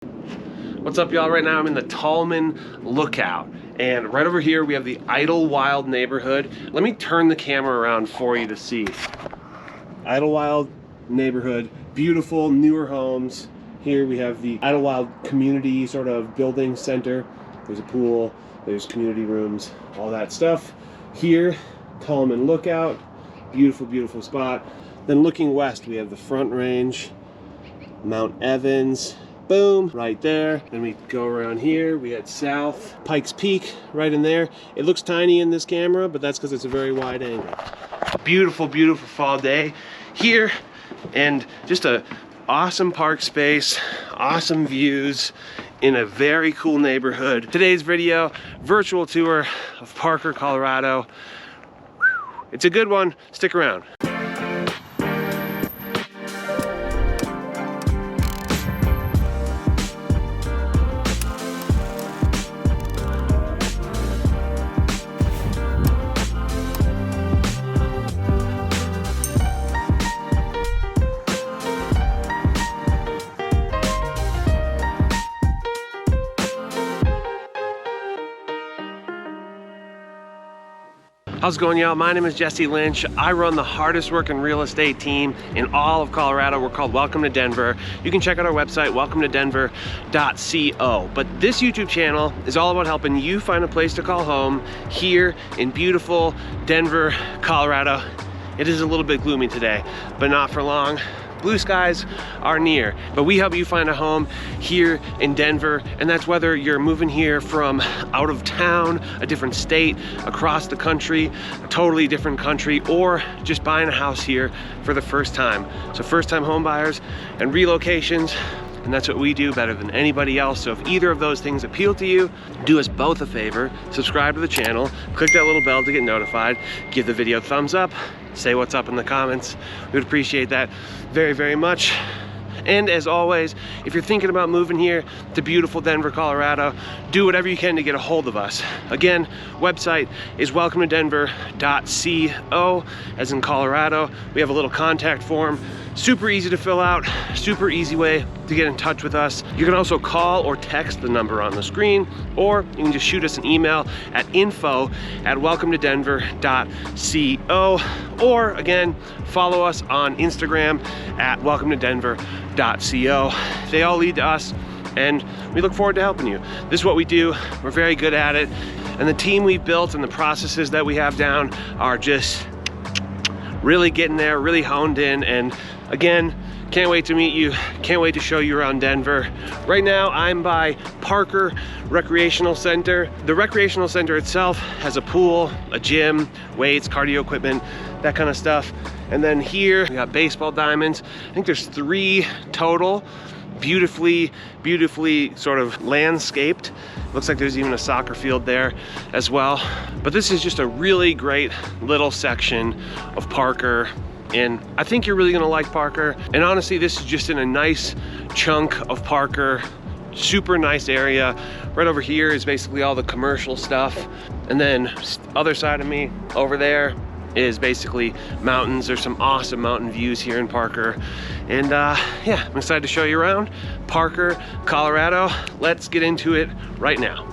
What's up, y'all? Right now I'm in the Tallman Lookout, and right over here we have the Idlewild neighborhood. Let me turn the camera around for you to see. Idlewild neighborhood, beautiful newer homes. Here we have the Idlewild community sort of building center. There's a pool, there's community rooms, all that stuff. Here, Tallman Lookout, beautiful, beautiful spot. Then looking west, we have the Front Range, Mount Evans, boom, right there. Then we go around here, we head south, Pikes Peak, right in there. It looks tiny in this camera, but that's because it's a very wide angle. Beautiful, beautiful fall day here, and just a awesome park space, awesome views in a very cool neighborhood. Today's video, virtual tour of Parker, Colorado. It's a good one, stick around. How's it going, y'all? My name is Jesse Lynch. I run the hardest working real estate team in all of Colorado. We're called Welcome to Denver. You can check out our website, welcometodenver.co. But this YouTube channel is all about helping you find a place to call home here in beautiful Denver, Colorado. It is a little bit gloomy today, but not for long. Blue skies are near, but we help you find a home here in Denver, and that's whether you're moving here from out of town, a different state, across the country, a totally different country, or just buying a house here for the first time. So first-time home buyers and relocations, and that's what we do better than anybody else. So if either of those things appeal to you, do us both a favor, subscribe to the channel, click that little bell to get notified, give the video a thumbs up, say what's up in the comments. We would appreciate that very, very much. And as always, if you're thinking about moving here to beautiful Denver, Colorado, do whatever you can to get a hold of us. Again, website is welcometodenver.co, as in Colorado. We have a little contact form, super easy to fill out, super easy way to get in touch with us. You can also call or text the number on the screen, or you can just shoot us an email at info@welcometodenver.co, or again, follow us on Instagram at welcometodenver.co. They all lead to us, and we look forward to helping you. This is what we do. We're very good at it, and the team we've built and the processes that we have down are just really getting there, really honed in. And again, can't wait to meet you, can't wait to show you around Denver. Right now I'm by Parker Recreational Center. The recreational center itself has a pool, a gym, weights, cardio equipment, that kind of stuff. And then here we got baseball diamonds. I think there's 3 total, beautifully, beautifully sort of landscaped. Looks like there's even a soccer field there as well. But this is just a really great little section of Parker, and I think you're really gonna like Parker. And honestly, this is just in a nice chunk of Parker, super nice area. Right over here is basically all the commercial stuff. And then other side of me over there is basically mountains. There's some awesome mountain views here in Parker. And yeah, I'm excited to show you around Parker, Colorado. Let's get into it right now.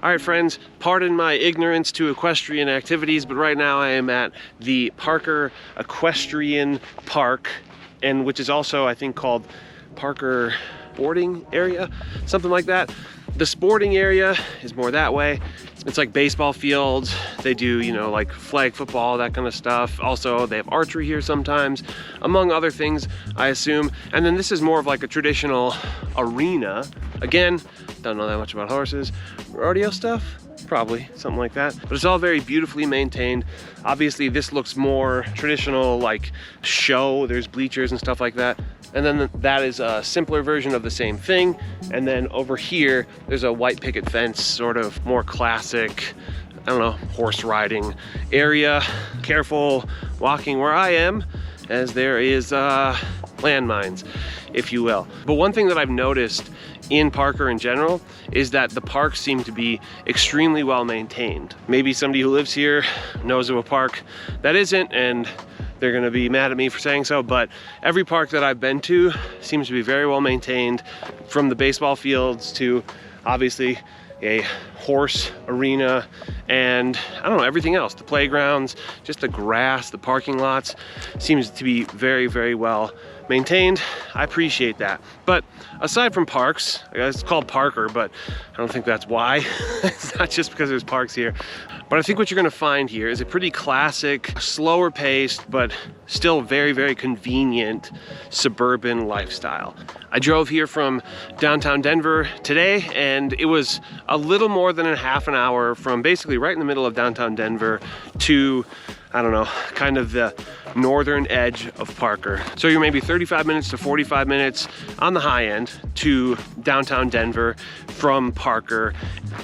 All right, friends, pardon my ignorance to equestrian activities, but right now I am at the Parker Equestrian Park, and which is also, I think, called Parker Boarding Area, something like that. The sporting area is more that way. It's like baseball fields. They do, you know, like flag football, that kind of stuff. Also, they have archery here sometimes, among other things, I assume. And then this is more of like a traditional arena. Again, don't know that much about horses. Rodeo stuff? Probably, something like that. But it's all very beautifully maintained. Obviously, this looks more traditional, like show. There's bleachers and stuff like that. And then that is a simpler version of the same thing. And then over here, there's a white picket fence, sort of more classic, I don't know, horse riding area. Careful walking where I am, as there is landmines, if you will. But one thing that I've noticed in Parker in general is that the parks seem to be extremely well maintained. Maybe somebody who lives here knows of a park that isn't, and they're gonna be mad at me for saying so, but every park that I've been to seems to be very well maintained, from the baseball fields to obviously a horse arena, and I don't know, everything else, the playgrounds, just the grass, the parking lots, seems to be very, very well maintained. I appreciate that. But aside from parks, it's called Parker, but I don't think that's why. It's not just because there's parks here. But I think what you're gonna find here is a pretty classic, slower paced, but still very, very convenient suburban lifestyle. I drove here from downtown Denver today, and it was a little more than a half an hour from basically right in the middle of downtown Denver to, I don't know, kind of the northern edge of Parker. So you're maybe 35 minutes to 45 minutes on the high end to downtown Denver from Parker,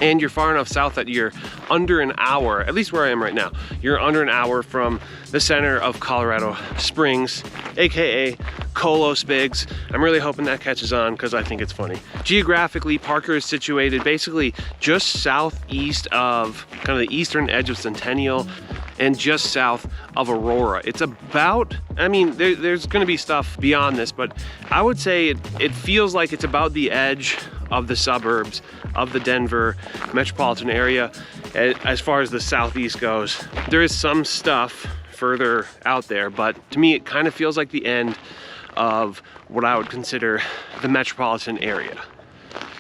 and you're far enough south that you're under an hour, at least where I am right now, you're under an hour from the center of Colorado Springs, aka Colo Spigs. I'm really hoping that catches on because I think it's funny. Geographically, Parker is situated basically just southeast of kind of the eastern edge of Centennial and just south of Aurora. It's about, I mean, there's gonna be stuff beyond this, but I would say it feels like it's about the edge of the suburbs of the Denver metropolitan area as far as the southeast goes. There is some stuff further out there, but to me it kind of feels like the end of what I would consider the metropolitan area.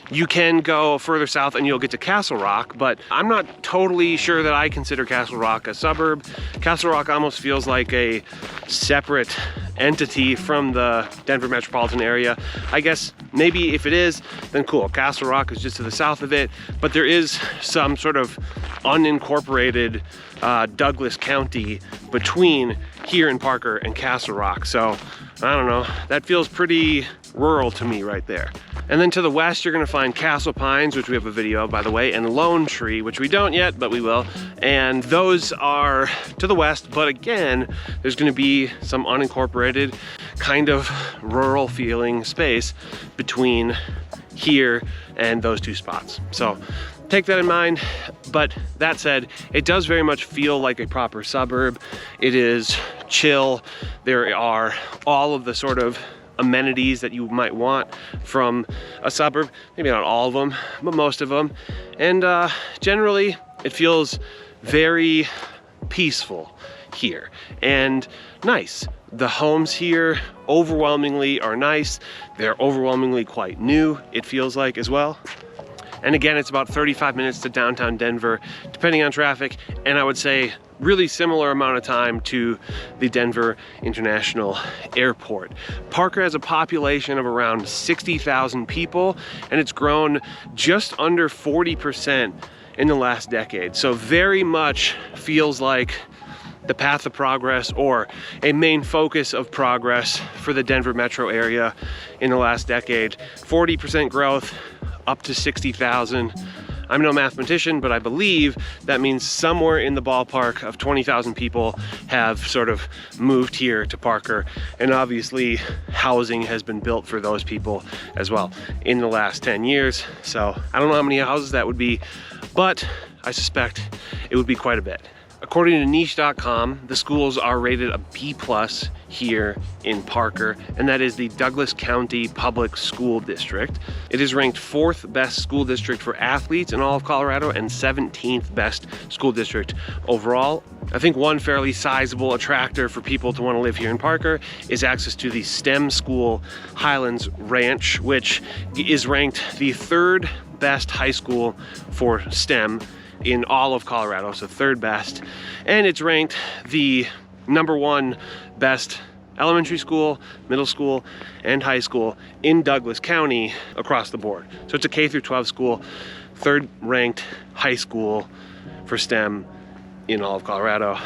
You can go further south and you'll get to Castle Rock, but I'm not totally sure that I consider Castle Rock a suburb. Castle Rock almost feels like a separate entity from the Denver metropolitan area. I guess maybe if it is, then cool. Castle Rock is just to the south of it, but there is some sort of unincorporated Douglas County between here in Parker and Castle Rock. So I don't know, that feels pretty rural to me right there. And then to the west, you're gonna find Castle Pines, which we have a video of, by the way, and Lone Tree, which we don't yet, but we will. And those are to the west, but again, there's gonna be some unincorporated, kind of rural feeling space between here and those two spots. So take that in mind. But that said, it does very much feel like a proper suburb. It is chill. There are all of the sort of amenities that you might want from a suburb. Maybe not all of them, but most of them. And generally, it feels very peaceful here and nice. The homes here overwhelmingly are nice. They're overwhelmingly quite new, it feels like, as well. And again, it's about 35 minutes to downtown Denver, depending on traffic, and I would say really similar amount of time to the Denver International Airport. Parker has a population of around 60,000 people, and it's grown just under 40% in the last decade. So very much feels like the path of progress, or a main focus of progress for the Denver metro area in the last decade. 40% growth, up to 60,000. I'm no mathematician, but I believe that means somewhere in the ballpark of 20,000 people have sort of moved here to Parker. And obviously housing has been built for those people as well in the last 10 years. So I don't know how many houses that would be, but I suspect it would be quite a bit. According to niche.com, the schools are rated a B+ here in Parker, and that is the Douglas County Public School District. It is ranked 4th best school district for athletes in all of Colorado and 17th best school district overall. I think one fairly sizable attractor for people to want to live here in Parker is access to the STEM school Highlands Ranch, which is ranked the 3rd best high school for STEM in all of Colorado, so third best. And it's ranked the #1 best elementary school, middle school, and high school in Douglas County across the board. So it's a K through 12 school, third ranked high school for STEM in all of Colorado,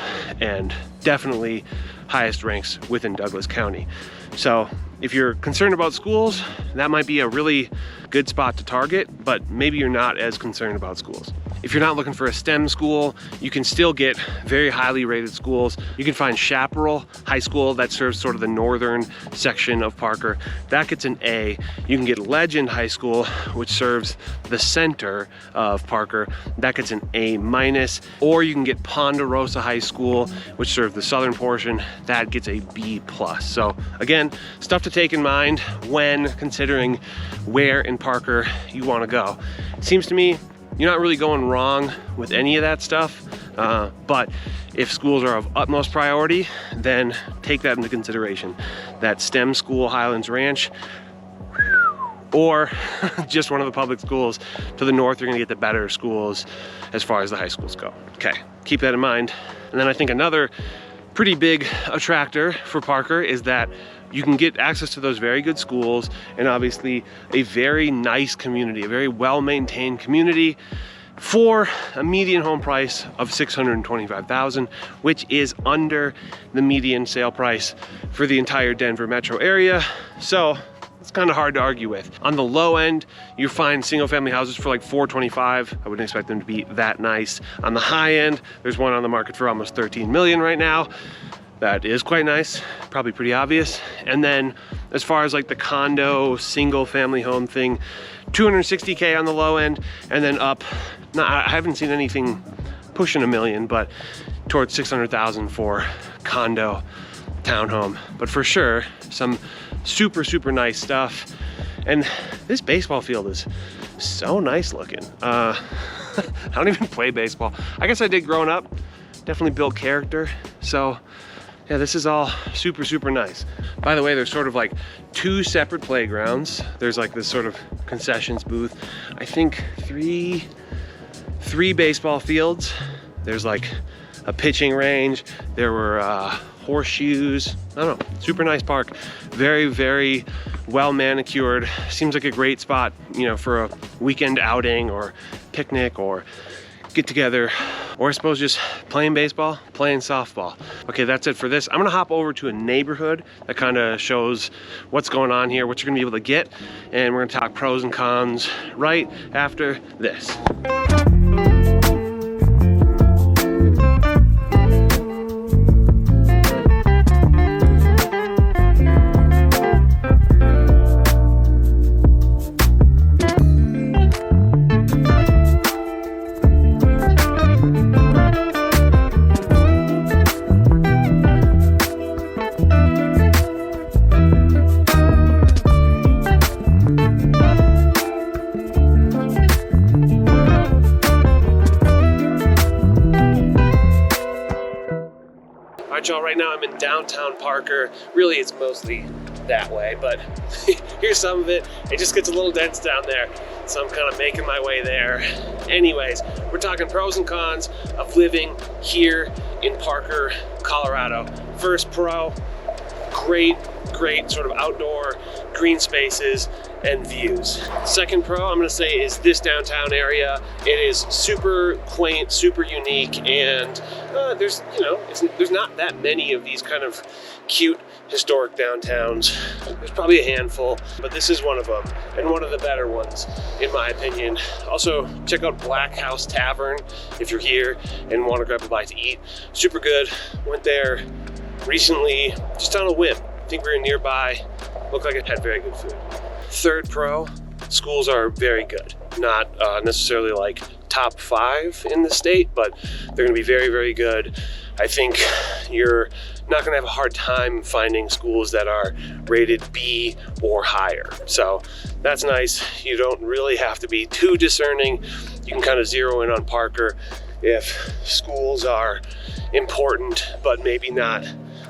and definitely highest ranks within Douglas County. So if you're concerned about schools, that might be a really good spot to target, but maybe you're not as concerned about schools. If you're not looking for a STEM school, you can still get very highly rated schools. You can find Chaparral High School that serves sort of the northern section of Parker. That gets an A. You can get Legend High School, which serves the center of Parker. That gets an A-. Or you can get Ponderosa High School, which serves the southern portion. That gets a B+. So again, stuff to take in mind when considering where in Parker you want to go. It seems to me you're not really going wrong with any of that stuff, but if schools are of utmost priority, then take that into consideration. That STEM school, Highlands Ranch, or just one of the public schools to the north, you're gonna get the better schools as far as the high schools go. Okay, keep that in mind. And then I think another pretty big attractor for Parker is that you can get access to those very good schools and obviously a very nice community, a very well-maintained community for a median home price of $625,000, which is under the median sale price for the entire Denver metro area. So it's kind of hard to argue with. On the low end, you find single family houses for like $425,000. I wouldn't expect them to be that nice. On the high end, there's one on the market for almost $13 million right now. That is quite nice, probably pretty obvious. And then as far as like the condo single family home thing, $260K on the low end, and then up, I haven't seen anything pushing $1 million, but towards $600,000 for condo townhome. But for sure, some super nice stuff. And this baseball field is so nice looking. I don't even play baseball. I guess I did growing up, definitely built character. So yeah, this is all super nice. By the way, there's sort of like 2 separate playgrounds. There's like this sort of concessions booth. I think three baseball fields. There's like a pitching range. There were horseshoes. I don't know, super nice park. Very well manicured. Seems like a great spot, you know, for a weekend outing or picnic or get together, or I suppose just playing baseball, playing softball. Okay, that's it for this. I'm gonna hop over to a neighborhood that kind of shows what's going on here, what you're gonna be able to get, and we're gonna talk pros and cons right after this. Y'all, right now I'm in downtown Parker. Really, it's mostly that way, but here's some of it. It just gets a little dense down there, so I'm kind of making my way there. Anyways, we're talking pros and cons of living here in Parker, Colorado. First pro, great sort of outdoor green spaces and views. Second pro, I'm gonna say, is this downtown area. It is super quaint, super unique, and there's not that many of these kind of cute historic downtowns. There's probably a handful, but this is one of them, and one of the better ones in my opinion. Also, check out Black House Tavern if you're here and want to grab a bite to eat. Super good. Went there recently just on a whim. I think we were nearby. Looked like it had very good food. Third pro, schools are very good. Not necessarily like top 5 in the state, but they're gonna be very good. I think you're not gonna have a hard time finding schools that are rated B or higher. So that's nice. You don't really have to be too discerning. You can kind of zero in on Parker if schools are important, but maybe not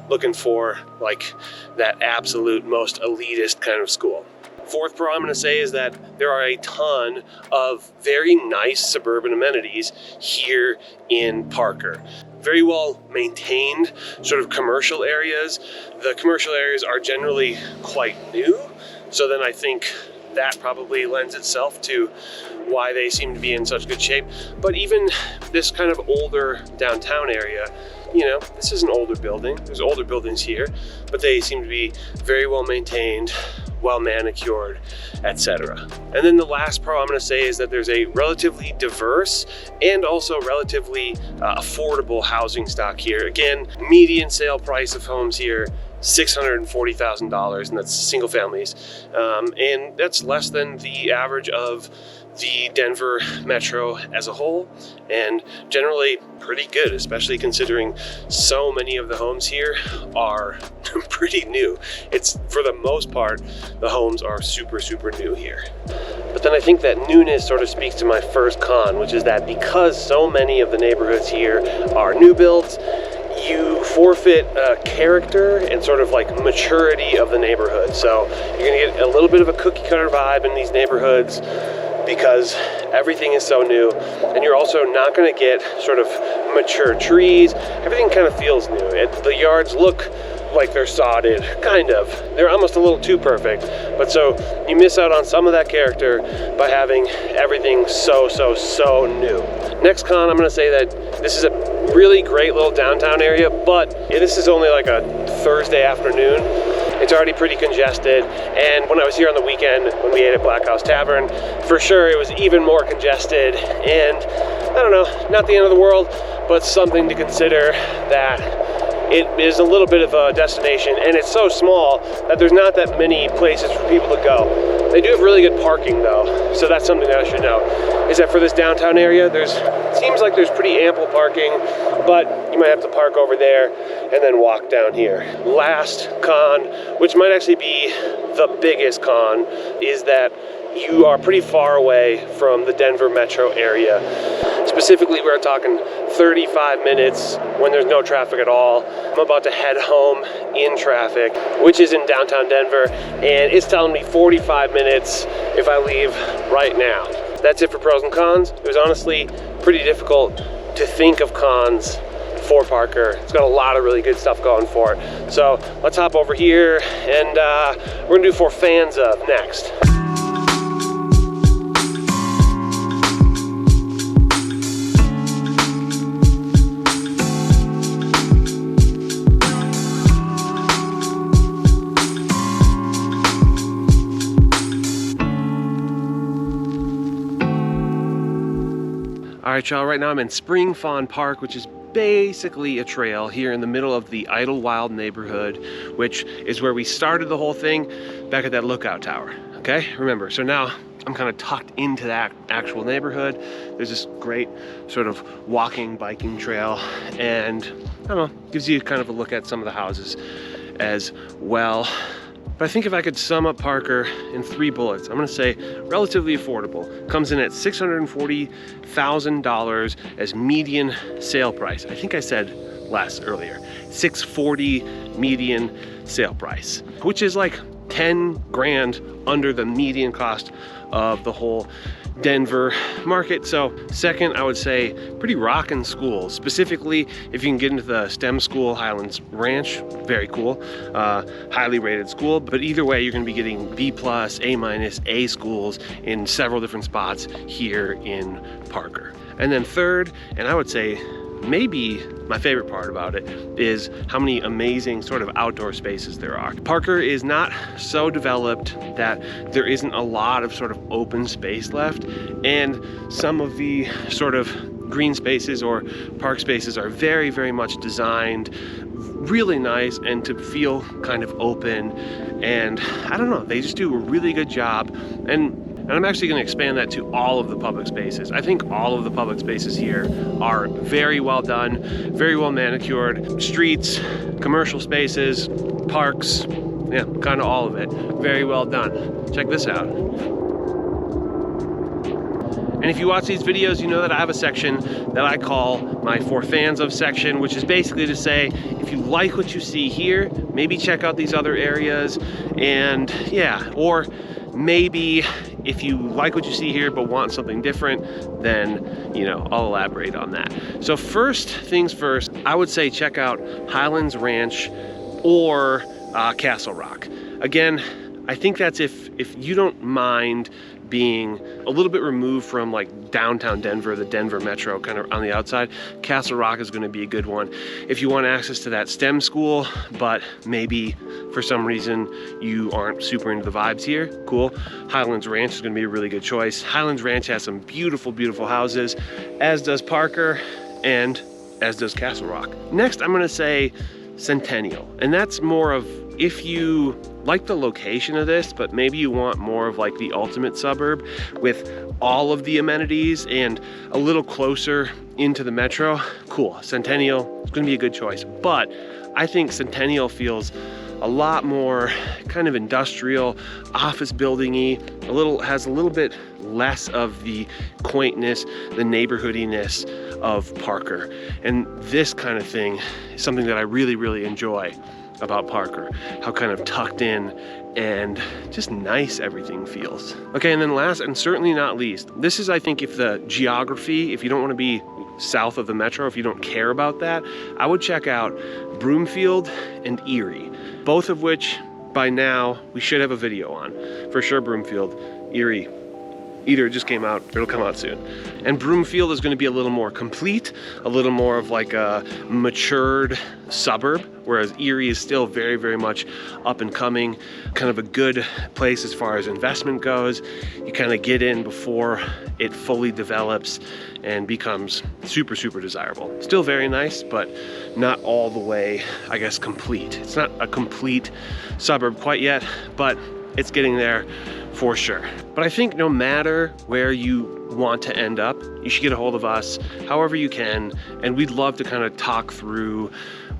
looking for like that absolute most elitist kind of school. Fourth pro I'm going to say is that there are a ton of very nice suburban amenities here in Parker. Very well maintained sort of commercial areas. The commercial areas are generally quite new, so then I think that probably lends itself to why they seem to be in such good shape. But even this kind of older downtown area, you know, this is an older building. There's older buildings here, but they seem to be very well maintained, well manicured, etc. And then the last pro I'm going to say is that there's a relatively diverse and also relatively affordable housing stock here. Again, median sale price of homes here, $640,000, and that's single families. And that's less than the average of the Denver metro as a whole, and generally pretty good, especially considering so many of the homes here are pretty new. It's, for the most part, the homes are super new here. But then I think that newness sort of speaks to my first con, which is that because so many of the neighborhoods here are new builds, you forfeit character and sort of like maturity of the neighborhood. So you're gonna get a little bit of a cookie cutter vibe in these neighborhoods because everything is so new, and you're also not going to get sort of mature trees. Everything kind of feels new. The yards look like they're sodded, kind of. They're almost a little too perfect, but so you miss out on some of that character by having everything so new. Next con, I'm going to say that this is a really great little downtown area, but this is only like a Thursday afternoon. It's already pretty congested, and when I was here on the weekend when we ate at Black House Tavern, for sure it was even more congested. And I don't know, not the end of the world, but something to consider that it is a little bit of a destination, and it's so small that there's not that many places for people to go. They do have really good parking though, so that's something that I should know, is that for this downtown area, seems like there's pretty ample parking, but you might have to park over there and then walk down here. Last con, which might actually be the biggest con, is that you are pretty far away from the Denver metro area. Specifically, we're talking 35 minutes when there's no traffic at all. I'm about to head home in traffic, which is in downtown Denver, and it's telling me 45 minutes if I leave right now. That's it for pros and cons. It was honestly pretty difficult to think of cons for Parker. It's got a lot of really good stuff going for it. So let's hop over here, and we're gonna do for fans of next. All right, y'all, right now I'm in Spring Fawn Park, which is basically a trail here in the middle of the Idlewild neighborhood, which is where we started the whole thing back at that lookout tower, okay? Remember, so now I'm kind of tucked into that actual neighborhood. There's this great sort of walking, biking trail, and I don't know, gives you kind of a look at some of the houses as well. But I think if I could sum up Parker in 3 bullets, I'm gonna say relatively affordable. Comes in at $640,000 as median sale price. I think I said less earlier. $640 median sale price, which is like 10 grand under the median cost of the whole Denver market. So second, I would say pretty rockin' school. Specifically, if you can get into the STEM school, Highlands Ranch, very cool, highly rated school. But either way, you're gonna be getting B+, A-, A schools in several different spots here in Parker. And then third, and I would say maybe my favorite part about it, is how many amazing sort of outdoor spaces there are. Parker is not so developed that there isn't a lot of sort of open space left, and some of the sort of green spaces or park spaces are very much designed really nice and to feel kind of open, and I don't know, they just do a really good job. And I'm actually going to expand that to all of the public spaces. I think all of the public spaces here are very well done, very well manicured. Streets, commercial spaces, parks, yeah, kind of all of it. Very well done. Check this out. And if you watch these videos, you know that I have a section that I call my For Fans Of section, which is basically to say, if you like what you see here, maybe check out these other areas, and yeah, or maybe if you like what you see here but want something different, then, you know, I'll elaborate on that. So first things first, I would say check out Highlands Ranch or Castle Rock. Again, I think that's if you don't mind being a little bit removed from like downtown Denver, the Denver metro, kind of on the outside, Castle Rock is going to be a good one. If you want access to that STEM school, but maybe for some reason you aren't super into the vibes here, cool. Highlands Ranch is going to be a really good choice. Highlands Ranch has some beautiful, beautiful houses, as does Parker, and as does Castle Rock. Next, I'm going to say Centennial, and that's more of if you like the location of this, but maybe you want more of like the ultimate suburb with all of the amenities and a little closer into the metro, cool. Centennial is going to be a good choice, but I think Centennial feels a lot more kind of industrial, office building-y, has a little bit less of the quaintness, the neighborhoodiness of Parker. And this kind of thing is something that I really, really enjoy about Parker, how kind of tucked in and just nice everything feels. Okay, and then last and certainly not least, this is, I think, if the geography, if you don't want to be south of the metro, if you don't care about that, I would check out Broomfield and Erie, both of which by now we should have a video on. For sure Broomfield, Erie, either it just came out, or it'll come out soon. And Broomfield is going to be a little more complete, a little more of like a matured suburb, whereas Erie is still very, very much up and coming, kind of a good place as far as investment goes. You kind of get in before it fully develops and becomes super, super desirable. Still very nice, but not all the way, I guess, complete. It's not a complete suburb quite yet, but it's getting there for sure. But I think no matter where you want to end up, you should get a hold of us however you can, and we'd love to kind of talk through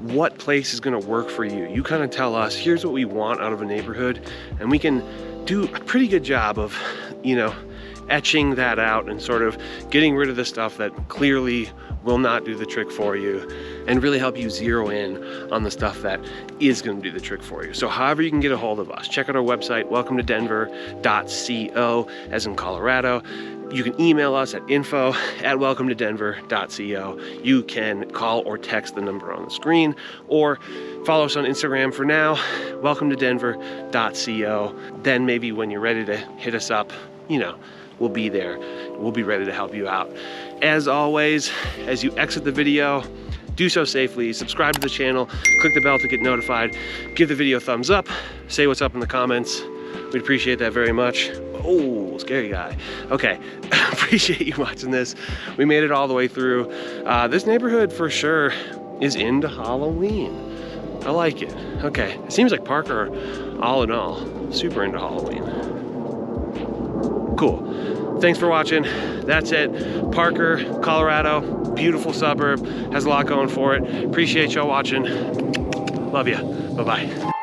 what place is going to work for you. You kind of tell us, here's what we want out of a neighborhood, and we can do a pretty good job of, you know, etching that out and sort of getting rid of the stuff that clearly will not do the trick for you, and really help you zero in on the stuff that is going to do the trick for you. So however you can get a hold of us, check out our website, welcometodenver.co, as in Colorado. You can email us at info@welcometodenver.co. You can call or text the number on the screen, or follow us on Instagram for now, welcometodenver.co. Then maybe when you're ready to hit us up, you know, we'll be there. We'll be ready to help you out. As always, as you exit the video, do so safely. Subscribe to the channel, click the bell to get notified, give the video a thumbs up, say what's up in the comments. We'd appreciate that very much. Oh, scary guy. Okay, appreciate you watching this. We made it all the way through. This neighborhood for sure is into Halloween. I like it. Okay, it seems like Parker, all in all, super into Halloween. Cool. Thanks for watching. That's it. Parker, Colorado, beautiful suburb, has a lot going for it. Appreciate y'all watching. Love ya. Bye-bye.